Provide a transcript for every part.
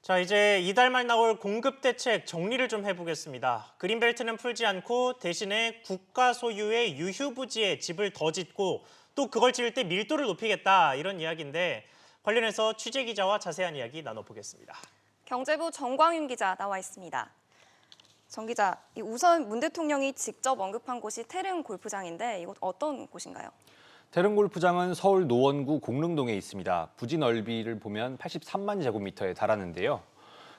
자, 이제 이달 말 나올 공급 대책 정리를 좀 해보겠습니다. 그린벨트는 풀지 않고 대신에 국가 소유의 유휴부지에 집을 더 짓고 또 그걸 지을 때 밀도를 높이겠다 이런 이야기인데 관련해서 취재 기자와 자세한 이야기 나눠보겠습니다. 경제부 정광윤 기자 나와 있습니다. 정 기자, 우선 문 대통령이 직접 언급한 곳이 태릉 골프장인데 이곳 어떤 곳인가요? 태릉 골프장은 서울 노원구 공릉동에 있습니다. 부지 넓이를 보면 83만 제곱미터에 달하는데요.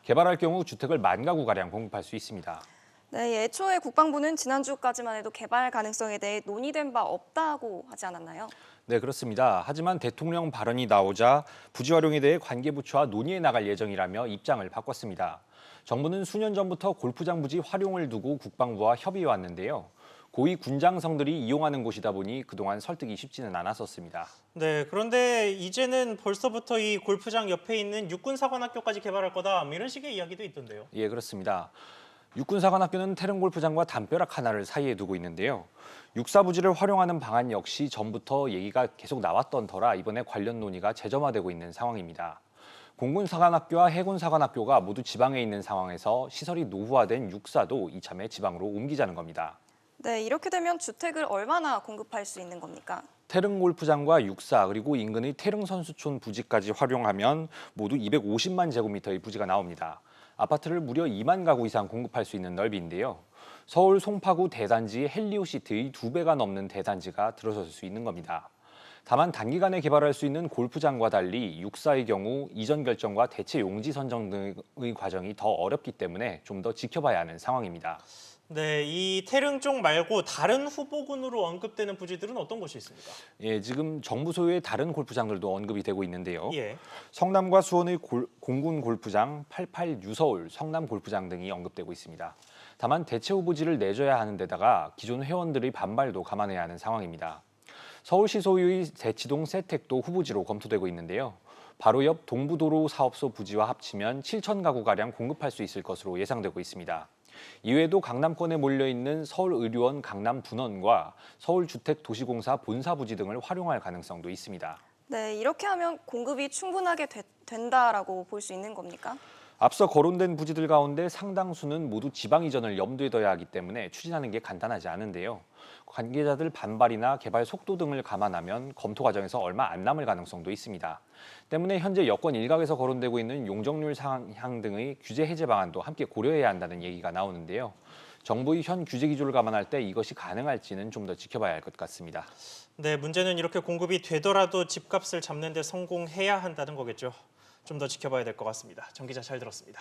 개발할 경우 주택을 10,000가구가량 공급할 수 있습니다. 네, 애초에 국방부는 지난주까지만 해도 개발 가능성에 대해 논의된 바 없다고 하지 않았나요? 네, 그렇습니다. 하지만 대통령 발언이 나오자 부지 활용에 대해 관계부처와 논의해 나갈 예정이라며 입장을 바꿨습니다. 정부는 수년 전부터 골프장 부지 활용을 두고 국방부와 협의해 왔는데요. 고위 군장성들이 이용하는 곳이다 보니 그동안 설득이 쉽지는 않았었습니다. 네, 그런데 이제는 벌써부터 이 골프장 옆에 있는 육군사관학교까지 개발할 거다 이런 식의 이야기도 있던데요. 예, 그렇습니다. 육군사관학교는 태릉 골프장과 담벼락 하나를 사이에 두고 있는데요. 육사부지를 활용하는 방안 역시 전부터 얘기가 계속 나왔던 터라 이번에 관련 논의가 재점화되고 있는 상황입니다. 공군사관학교와 해군사관학교가 모두 지방에 있는 상황에서 시설이 노후화된 육사도 이참에 지방으로 옮기자는 겁니다. 네, 이렇게 되면 주택을 얼마나 공급할 수 있는 겁니까? 태릉 골프장과 육사 그리고 인근의 태릉 선수촌 부지까지 활용하면 모두 250만 제곱미터의 부지가 나옵니다. 아파트를 무려 2만 가구 이상 공급할 수 있는 넓이인데요. 서울 송파구 대단지 헬리오시티의 2배가 넘는 대단지가 들어설 수 있는 겁니다. 다만 단기간에 개발할 수 있는 골프장과 달리 육사의 경우 이전 결정과 대체 용지 선정 등의 과정이 더 어렵기 때문에 좀 더 지켜봐야 하는 상황입니다. 네, 이 태릉 쪽 말고 다른 후보군으로 언급되는 부지들은 어떤 곳이 있습니까? 예, 지금 정부 소유의 다른 골프장들도 언급이 되고 있는데요. 예. 성남과 수원의 공군 골프장, 88 유서울, 성남 골프장 등이 언급되고 있습니다. 다만 대체 후보지를 내줘야 하는 데다가 기존 회원들의 반발도 감안해야 하는 상황입니다. 서울시 소유의 대치동 세택도 후보지로 검토되고 있는데요. 바로 옆 동부도로 사업소 부지와 합치면 7,000가구가량 공급할 수 있을 것으로 예상되고 있습니다. 이외에도 강남권에 몰려있는 서울의료원 강남분원과 서울주택도시공사 본사부지 등을 활용할 가능성도 있습니다. 네, 이렇게 하면 공급이 충분하게 된다라고 볼 수 있는 겁니까? 앞서 거론된 부지들 가운데 상당수는 모두 지방 이전을 염두에 둬야 하기 때문에 추진하는 게 간단하지 않은데요. 관계자들 반발이나 개발 속도 등을 감안하면 검토 과정에서 얼마 안 남을 가능성도 있습니다. 때문에 현재 여권 일각에서 거론되고 있는 용적률 상향 등의 규제 해제 방안도 함께 고려해야 한다는 얘기가 나오는데요. 정부의 현 규제 기조를 감안할 때 이것이 가능할지는 좀 더 지켜봐야 할 것 같습니다. 네, 문제는 이렇게 공급이 되더라도 집값을 잡는 데 성공해야 한다는 거겠죠. 좀 더 지켜봐야 될 것 같습니다. 정 기자 잘 들었습니다.